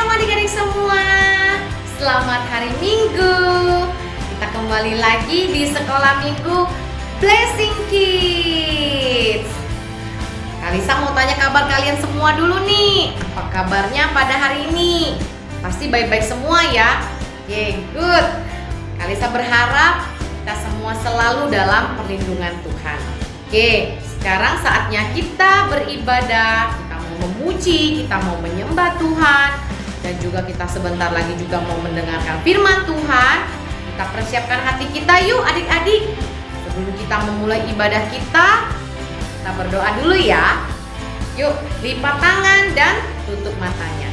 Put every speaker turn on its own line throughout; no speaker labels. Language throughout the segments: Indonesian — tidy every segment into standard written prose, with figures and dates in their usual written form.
Shalom adik-adik semua. Selamat hari Minggu. Kita kembali lagi di sekolah minggu Blessing Kids. Kalisa mau tanya kabar kalian semua dulu nih. Apa kabarnya pada hari ini? Pasti baik-baik semua ya. Oke, good. Kalisa berharap kita semua selalu dalam perlindungan Tuhan. Oke, sekarang saatnya kita beribadah. Kita mau memuji, kita mau menyembah Tuhan, dan juga kita sebentar lagi juga mau mendengarkan firman Tuhan. Kita persiapkan hati kita yuk adik-adik. Sebelum kita memulai ibadah kita berdoa dulu ya. Yuk, lipat tangan dan tutup matanya.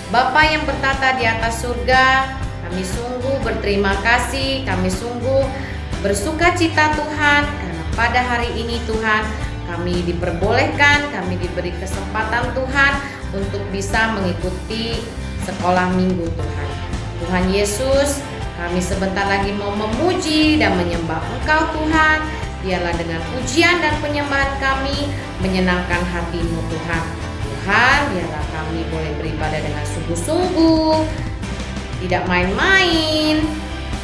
Bapa yang bertata di atas surga, kami sungguh berterima kasih, kami sungguh bersuka cita Tuhan, karena pada hari ini Tuhan kami diperbolehkan, kami diberi kesempatan Tuhan untuk bisa mengikuti sekolah minggu Tuhan. Tuhan Yesus, kami sebentar lagi mau memuji dan menyembah Engkau Tuhan. Biarlah dengan pujian dan penyembahan kami menyenangkan hati-Mu Tuhan. Tuhan, biarlah kami boleh beribadah dengan sungguh-sungguh, tidak main-main,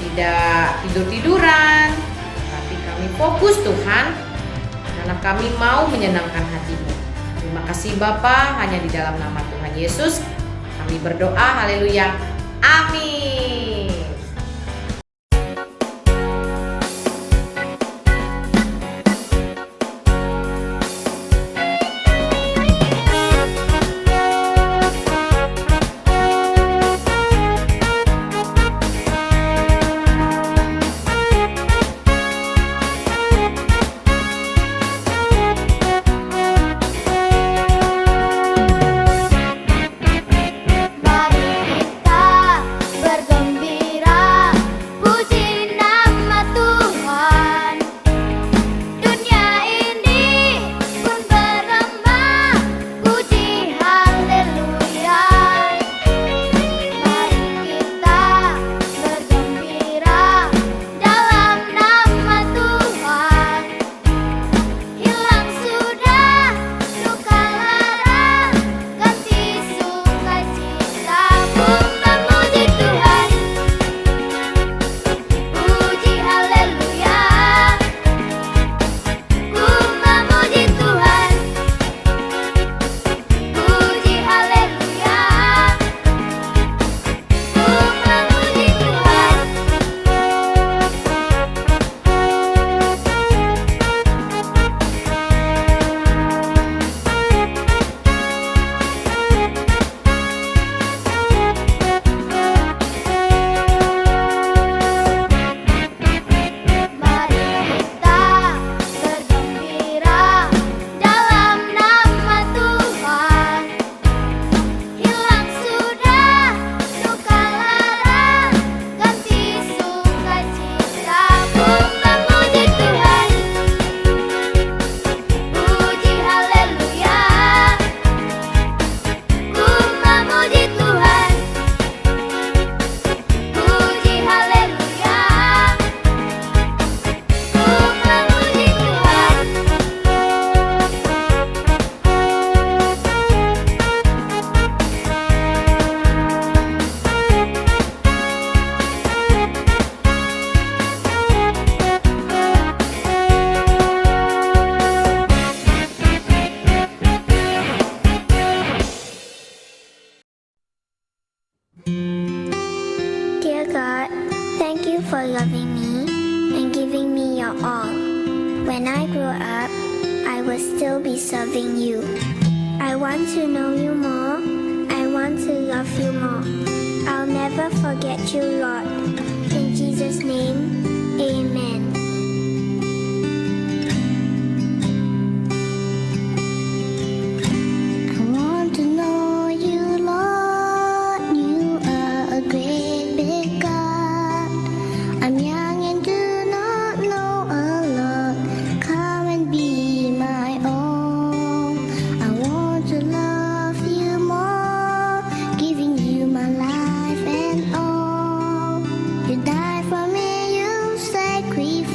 tidak tidur-tiduran, tapi kami fokus Tuhan, karena kami mau menyenangkan hati-Mu. Terima kasih Bapa, hanya di dalam nama Tuhan Yesus kami berdoa, haleluya, amin.
Dear God, thank you for loving me and giving me your all. When I grow up, I will still be serving you. I want to know you more. I want to love you more. I'll never forget you, Lord. In Jesus' name, amen. I want to know you, Lord. You are a great big God. I'm young and do not know a lot. Come and be my own. I want to love you more, giving you my life and all. You died for me, you sacrificed.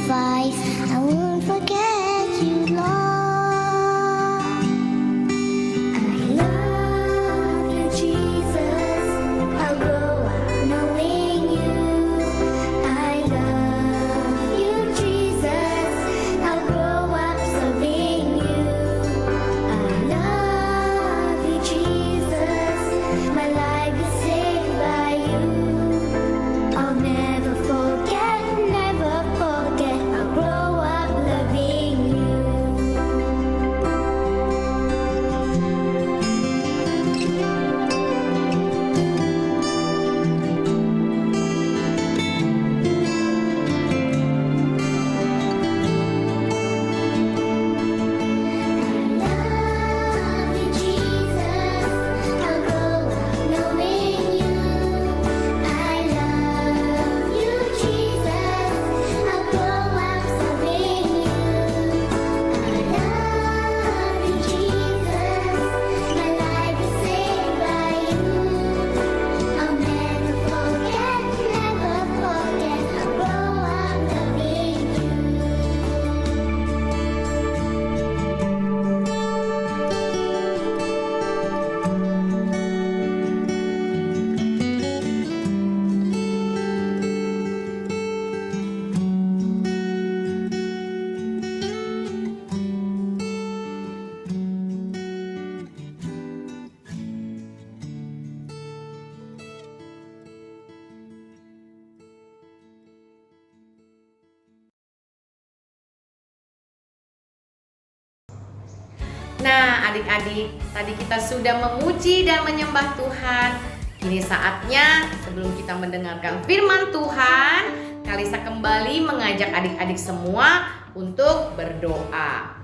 Nah, adik-adik, tadi kita sudah memuji dan menyembah Tuhan. Kini saatnya sebelum kita mendengarkan firman Tuhan, Kalisa kembali mengajak adik-adik semua untuk berdoa.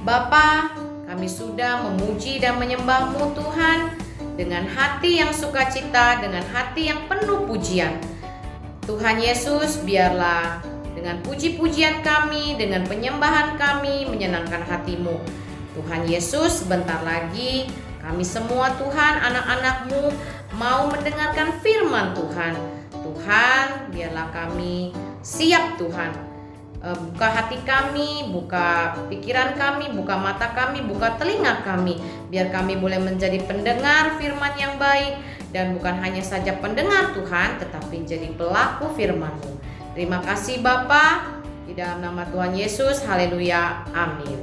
Bapa, kami sudah memuji dan menyembah-Mu Tuhan dengan hati yang sukacita, dengan hati yang penuh pujian. Tuhan Yesus, biarlah dengan puji-pujian kami, dengan penyembahan kami menyenangkan hati-Mu. Tuhan Yesus, sebentar lagi kami semua Tuhan, anak-anak-Mu mau mendengarkan firman Tuhan. Tuhan, biarlah kami siap Tuhan. Buka hati kami, buka pikiran kami, buka mata kami, buka telinga kami. Biar kami boleh menjadi pendengar firman yang baik. Dan bukan hanya saja pendengar Tuhan, tetapi jadi pelaku firman-Mu. Terima kasih Bapa, di dalam nama Tuhan Yesus, haleluya, amin.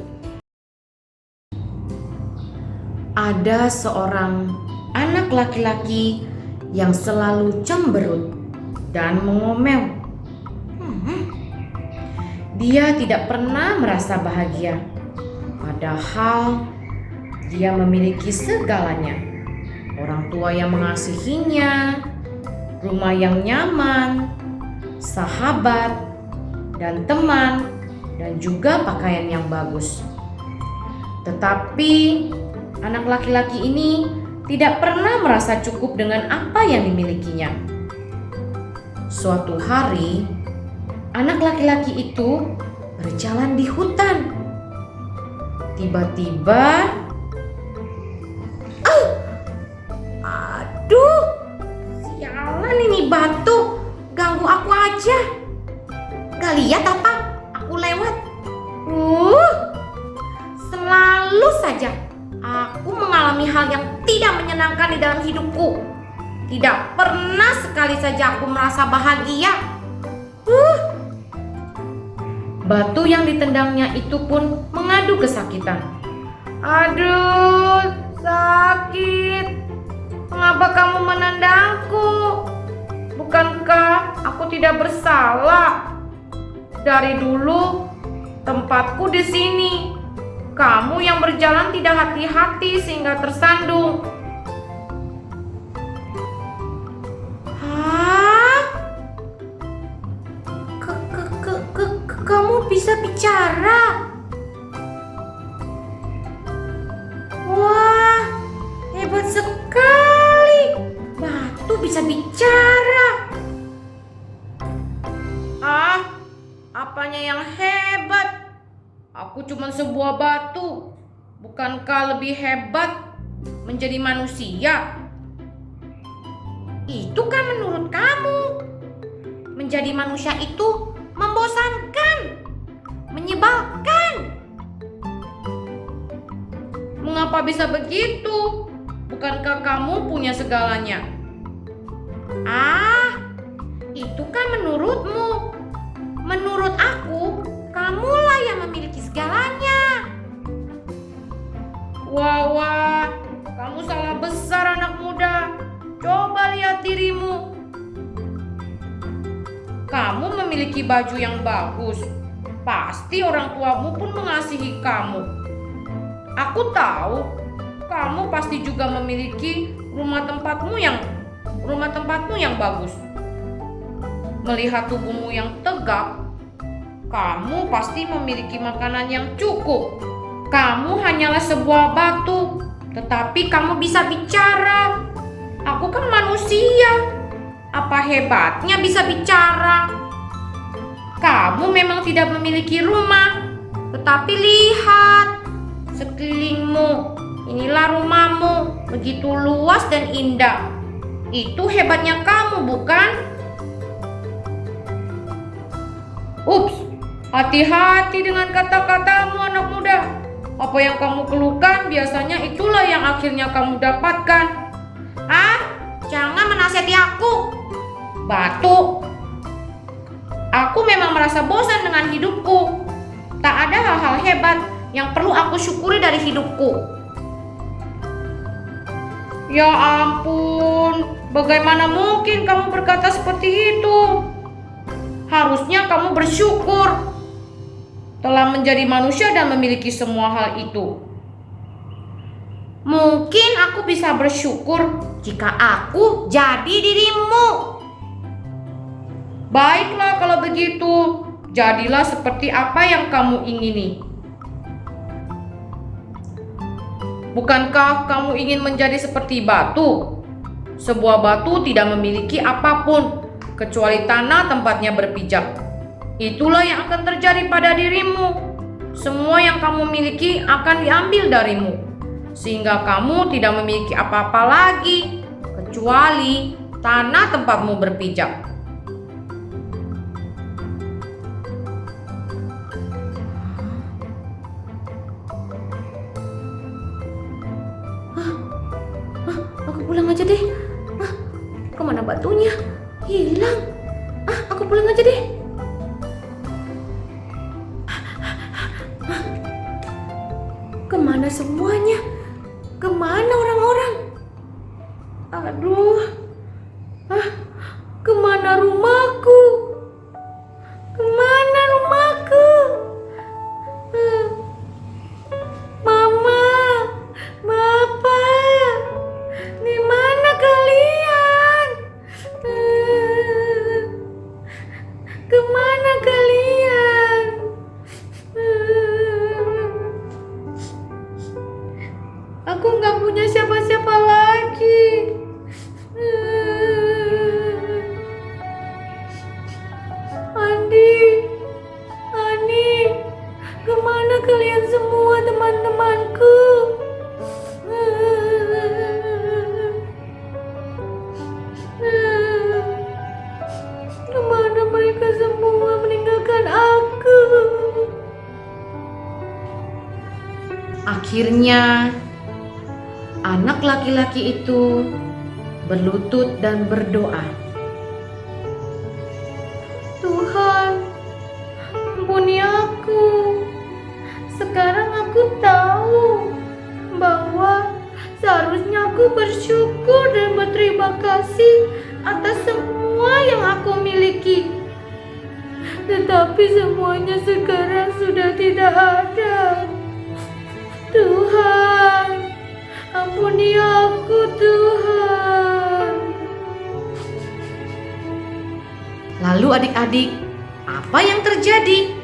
Ada seorang anak laki-laki yang selalu cemberut dan mengomel. Dia tidak pernah merasa bahagia, padahal dia memiliki segalanya. Orang tua yang mengasihinya, rumah yang nyaman, sahabat dan teman, dan juga pakaian yang bagus. Tetapi anak laki-laki ini tidak pernah merasa cukup dengan apa yang dimilikinya. Suatu hari, anak laki-laki itu berjalan di hutan. Tiba-tiba, aduh, sialan ini batu, ganggu aku aja. Gak lihat apa? Aku lewat. Selalu saja aku mengalami hal yang tidak menyenangkan di dalam hidupku. Tidak pernah sekali saja aku merasa bahagia. Batu yang ditendangnya itu pun mengadu kesakitan. Aduh, sakit. Mengapa kamu menendangku? Bukankah aku tidak bersalah? Dari dulu tempatku di sini. Kamu yang berjalan tidak hati-hati sehingga tersandung. Hah? Kamu bisa bicara? Wah, hebat sekali. Batu bisa bicara. Apanya yang hebat? Aku cuma sebuah batu. Bukankah lebih hebat menjadi manusia? Itu kan menurut kamu. Menjadi manusia itu membosankan, menyebalkan. Mengapa bisa begitu? Bukankah kamu punya segalanya? Itu kan menurutmu. Menurut aku, kamulah yang memiliki segalanya. Wah, kamu salah besar anak muda. Coba lihat dirimu. Kamu memiliki baju yang bagus. Pasti orang tuamu pun mengasihi kamu. Aku tahu, kamu pasti juga memiliki rumah tempatmu yang bagus. Melihat tubuhmu yang tegap, kamu pasti memiliki makanan yang cukup. Kamu hanyalah sebuah batu, tetapi kamu bisa bicara. Aku kan manusia. Apa hebatnya bisa bicara? Kamu memang tidak memiliki rumah, tetapi lihat sekelilingmu. Inilah rumahmu, begitu luas dan indah. Itu hebatnya kamu, bukan? Ups, hati-hati dengan kata-katamu anak muda. Apa yang kamu keluhkan biasanya itulah yang akhirnya kamu dapatkan. Jangan menasihati aku. Batu. Aku memang merasa bosan dengan hidupku. Tak ada hal-hal hebat yang perlu aku syukuri dari hidupku. Ya ampun, bagaimana mungkin kamu berkata seperti itu? Harusnya kamu bersyukur. telah menjadi manusia dan memiliki semua hal itu. Mungkin aku bisa bersyukur jika aku jadi dirimu. Baiklah kalau begitu, jadilah seperti apa yang kamu ingini. Bukankah kamu ingin menjadi seperti batu? Sebuah batu tidak memiliki apapun kecuali tanah tempatnya berpijak. Itulah yang akan terjadi pada dirimu. Semua yang kamu miliki akan diambil darimu, sehingga kamu tidak memiliki apa-apa lagi kecuali tanah tempatmu berpijak. Aku pulang aja deh. Kemana batunya? Hilang. Aku pulang aja deh. Kemana semuanya? Kemana orang-orang? Aduh. Kemana rumahku? Kemana rumahku? Mama, Papa, di mana kalian? Kemana kalian? Aku nggak punya siapa-siapa lagi. Ani, kemana kalian semua teman-temanku? Kemana mereka semua meninggalkan aku? Akhirnya anak laki-laki itu berlutut dan berdoa. Tuhan, ampuni aku. Sekarang aku tahu bahwa seharusnya aku bersyukur dan berterima kasih atas semua yang aku miliki. Tetapi semuanya sekarang sudah tidak ada. Tuhan, ampuni aku, Tuhan. Lalu adik-adik, apa yang terjadi?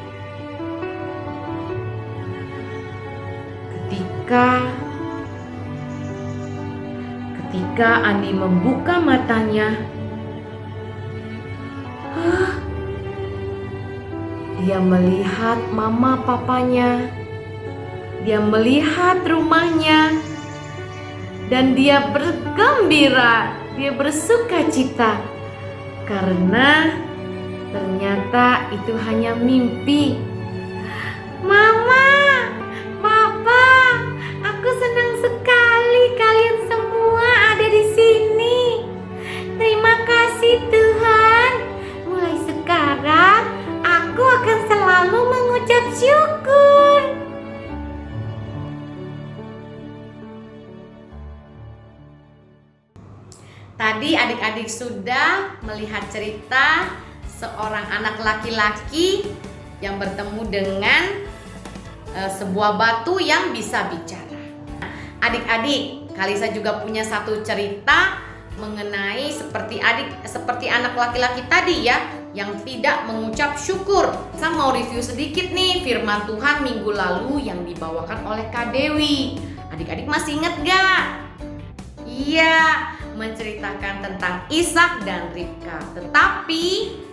Ketika Andi membuka matanya, dia melihat mama papanya, dia melihat rumahnya, dan dia bergembira, dia bersukacita karena ternyata itu hanya mimpi. Mama, Papa, aku senang sekali kalian semua ada di sini. Terima kasih Tuhan. Mulai sekarang aku akan selalu mengucap syukur. Tadi adik-adik sudah melihat cerita seorang anak laki-laki yang bertemu dengan sebuah batu yang bisa bicara. Adik-adik, Kalisa juga punya satu cerita mengenai seperti anak laki-laki tadi ya, yang tidak mengucap syukur. Saya mau review sedikit nih firman Tuhan minggu lalu yang dibawakan oleh Kak Dewi. Adik-adik masih ingat gak? Iya, menceritakan tentang Ishak dan Ribka. Tetapi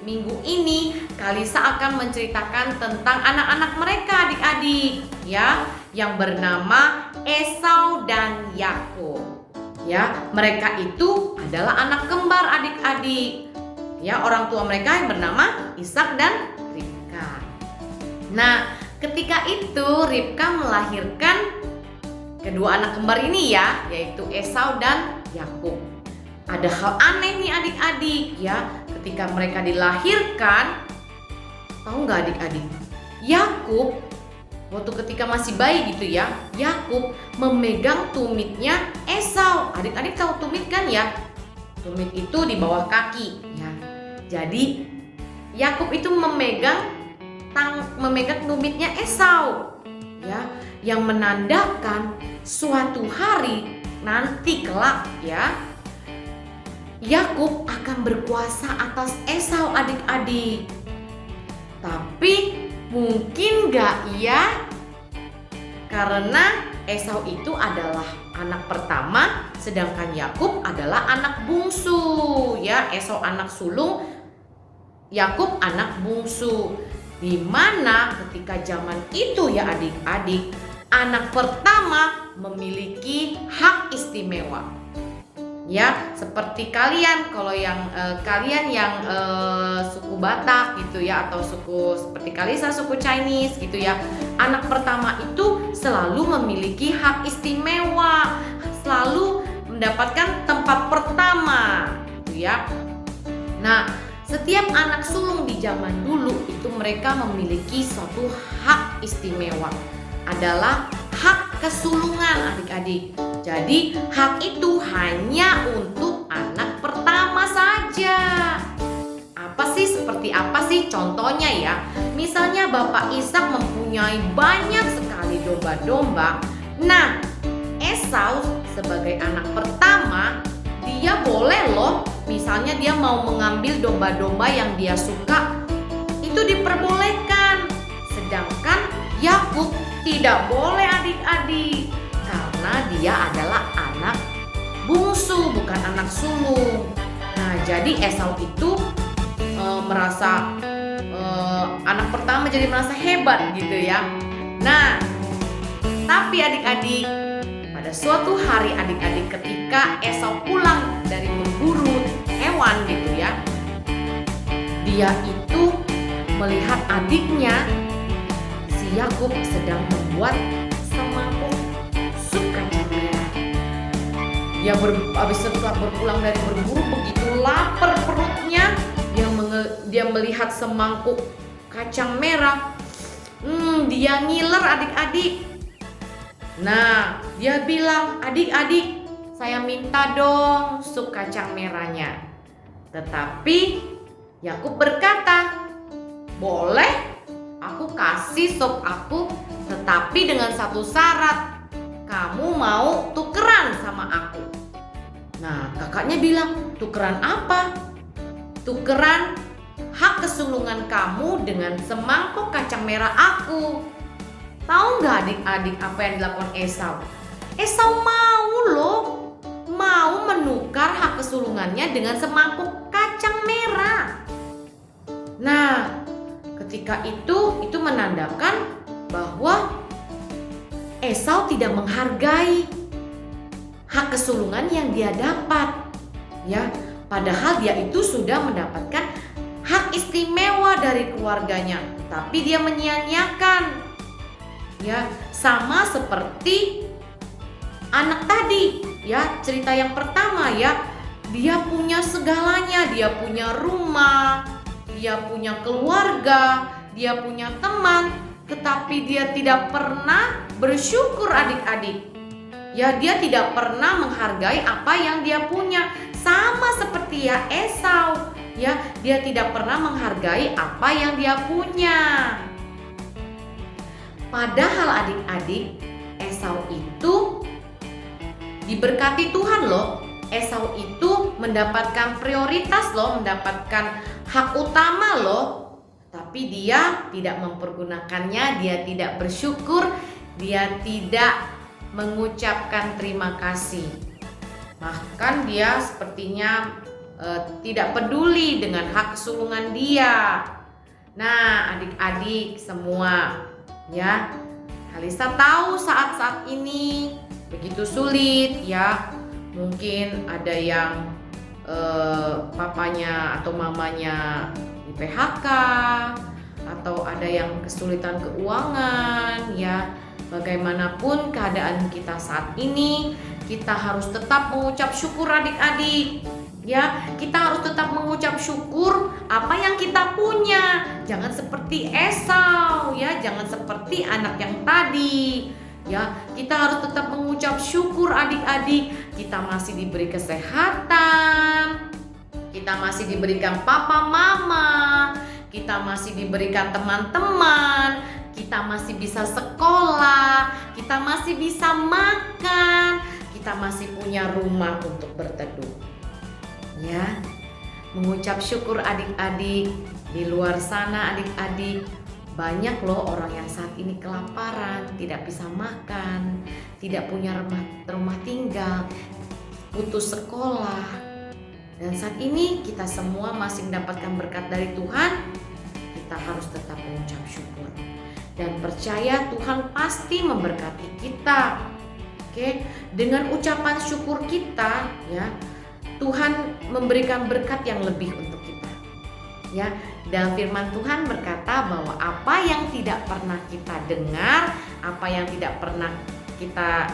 minggu ini Kalisa akan menceritakan tentang anak-anak mereka adik-adik ya, yang bernama Esau dan Yakub. Ya, mereka itu adalah anak kembar adik-adik. Ya, orang tua mereka yang bernama Ishak dan Ribka. Nah, ketika itu Ribka melahirkan kedua anak kembar ini ya, yaitu Esau dan Yakub. Ada hal aneh nih adik-adik ya, ketika mereka dilahirkan, tahu nggak adik-adik? Yakub waktu ketika masih bayi gitu ya, Yakub memegang tumitnya Esau. Adik-adik tahu tumit kan ya? Tumit itu di bawah kaki ya. Jadi Yakub itu memegang memegang tumitnya Esau, ya, yang menandakan suatu hari nanti kelak, ya, Yakub akan berkuasa atas Esau, adik-adik. Tapi mungkin gak ya? Karena Esau itu adalah anak pertama, sedangkan Yakub adalah anak bungsu, ya. Esau anak sulung, Yakub anak bungsu. Di mana ketika zaman itu, ya adik-adik, anak pertama memiliki hak istimewa. Ya, seperti kalian, kalau yang kalian yang suku Batak gitu ya, atau suku seperti Kalisa, suku Chinese gitu ya. Anak pertama itu selalu memiliki hak istimewa, selalu mendapatkan tempat pertama gitu ya. Nah, setiap anak sulung di zaman dulu itu mereka memiliki suatu hak istimewa, adalah hak kesulungan, adik-adik. Jadi hak itu hanya untuk anak pertama saja. Seperti apa sih contohnya ya? Misalnya Bapak Ishak mempunyai banyak sekali domba-domba. Nah, Esau sebagai anak pertama, dia boleh loh, misalnya dia mau mengambil domba-domba yang dia suka, itu diperbolehkan. Sedangkan Yakub tidak boleh, adik-adik, karena dia adalah anak bungsu, bukan anak sulung. Nah, jadi Esau itu merasa anak pertama, jadi merasa hebat gitu ya. Nah, tapi adik-adik, pada suatu hari adik-adik, ketika Esau pulang dari berburu hewan gitu ya, dia itu melihat adiknya si Yakub sedang membuat semangkuk sup kacang merah. Habis setelah berpulang dari berburu, begitu lapar perutnya, dia melihat semangkuk kacang merah. Dia ngiler, adik-adik. Nah, dia bilang, adik-adik, saya minta dong sup kacang merahnya. Tetapi Yakub berkata, boleh, aku kasih sup aku, tetapi dengan satu syarat, kamu mau tukeran sama aku. Nah, kakaknya bilang, tukeran apa? Tukeran hak kesulungan kamu dengan semangkuk kacang merah aku. Tahu nggak adik-adik apa yang dilakukan Esau? Esau mau loh, mau menukar hak kesulungannya dengan semangkuk kacang merah. Nah, ketika itu menandakan bahwa Esau tidak menghargai hak kesulungan yang dia dapat, ya. Padahal dia itu sudah mendapatkan hak istimewa dari keluarganya, tapi dia menyia-nyiakan. Ya, sama seperti anak tadi, ya, cerita yang pertama ya. Dia punya segalanya, dia punya rumah, dia punya keluarga, dia punya teman, tetapi dia tidak pernah bersyukur, adik-adik. Ya, dia tidak pernah menghargai apa yang dia punya. Sama seperti ya Esau, ya, dia tidak pernah menghargai apa yang dia punya. Padahal adik-adik, Esau itu diberkati Tuhan loh. Esau itu mendapatkan prioritas loh, mendapatkan hak utama loh. Tapi dia tidak mempergunakannya, dia tidak bersyukur, dia tidak mengucapkan terima kasih. Bahkan dia sepertinya tidak peduli dengan hak kesulungan dia. Nah, adik-adik semua, ya, Kalisa tahu saat-saat ini begitu sulit, ya. Mungkin ada yang papanya atau mamanya di PHK, atau ada yang kesulitan keuangan, ya. Bagaimanapun keadaan kita saat ini, kita harus tetap mengucap syukur, adik-adik. Ya, kita harus tetap mengucap syukur apa yang kita punya. Jangan seperti Esau, ya, jangan seperti anak yang tadi. Ya, kita harus tetap mengucap syukur, adik-adik. Kita masih diberi kesehatan. Kita masih diberikan papa mama. kita masih diberikan teman-teman, kita masih bisa sekolah, kita masih bisa makan, kita masih punya rumah untuk berteduh. Ya, mengucap syukur adik-adik. Di luar sana adik-adik, banyak loh orang yang saat ini kelaparan, tidak bisa makan, tidak punya rumah tinggal, putus sekolah. Dan saat ini kita semua masih mendapatkan berkat dari Tuhan. Kita harus tetap mengucap syukur dan percaya Tuhan pasti memberkati kita. Oke, dengan ucapan syukur kita, ya, Tuhan memberikan berkat yang lebih untuk kita. Ya, dalam firman Tuhan berkata bahwa apa yang tidak pernah kita dengar, apa yang tidak pernah kita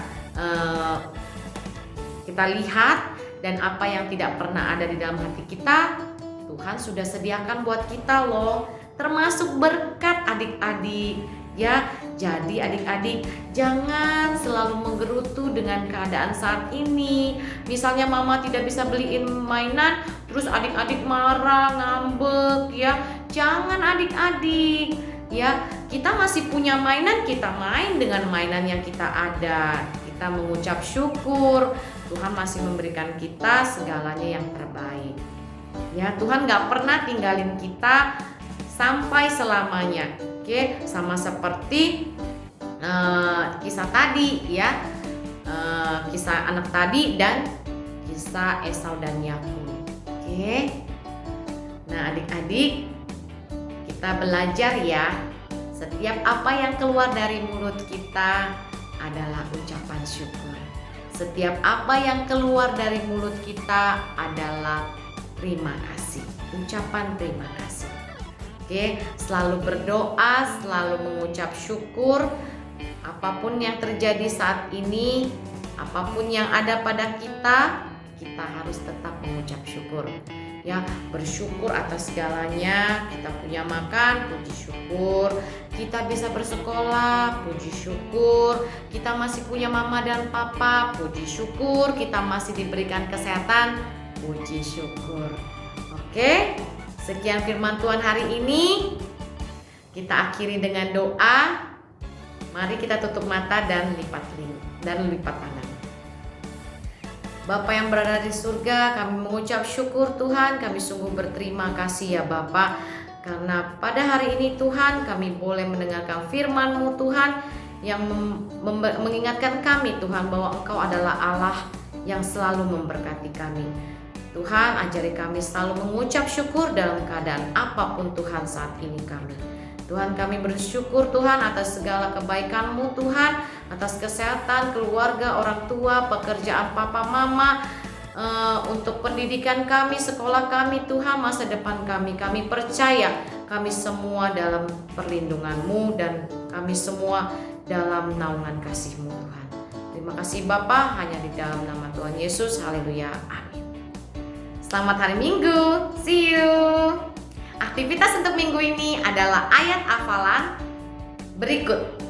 lihat, dan apa yang tidak pernah ada di dalam hati kita, Tuhan sudah sediakan buat kita loh, termasuk berkat adik-adik. Ya, jadi adik-adik jangan selalu menggerutu dengan keadaan saat ini. Misalnya mama tidak bisa beliin mainan, terus adik-adik marah, ngambek, ya. Jangan adik-adik. Ya, kita masih punya mainan, kita main dengan mainan yang kita ada. Kita mengucap syukur, Tuhan masih memberikan kita segalanya yang terbaik. Ya, Tuhan gak pernah tinggalin kita sampai selamanya. Oke, sama seperti kisah tadi, ya, kisah anak tadi dan kisah Esau dan Yakub. Oke, nah adik-adik, kita belajar ya, setiap apa yang keluar dari mulut kita adalah ucapan syukur. Setiap apa yang keluar dari mulut kita adalah terima kasih, ucapan terima kasih. Oke, selalu berdoa, selalu mengucap syukur. Apapun yang terjadi saat ini, apapun yang ada pada kita harus tetap mengucap syukur. Ya, bersyukur atas segalanya. Kita punya makan, puji syukur. Kita bisa bersekolah, puji syukur. Kita masih punya mama dan papa, puji syukur. Kita masih diberikan kesehatan, puji syukur. Oke, sekian firman Tuhan hari ini. Kita akhiri dengan doa. Mari kita tutup mata dan lipat tangan. Bapa yang berada di surga, kami mengucap syukur Tuhan, kami sungguh berterima kasih ya Bapa, karena pada hari ini Tuhan kami boleh mendengarkan firman-Mu Tuhan yang mengingatkan kami Tuhan bahwa Engkau adalah Allah yang selalu memberkati kami. Tuhan, ajari kami selalu mengucap syukur dalam keadaan apapun Tuhan saat ini kami. Tuhan, kami bersyukur Tuhan atas segala kebaikan-Mu Tuhan, atas kesehatan, keluarga, orang tua, pekerjaan papa mama, untuk pendidikan kami, sekolah kami Tuhan, masa depan kami. Kami percaya kami semua dalam perlindungan-Mu dan kami semua dalam naungan kasih-Mu Tuhan. Terima kasih Bapa, hanya di dalam nama Tuhan Yesus, haleluya, amin. Selamat hari Minggu, see you. Aktivitas untuk minggu ini adalah ayat hafalan berikut.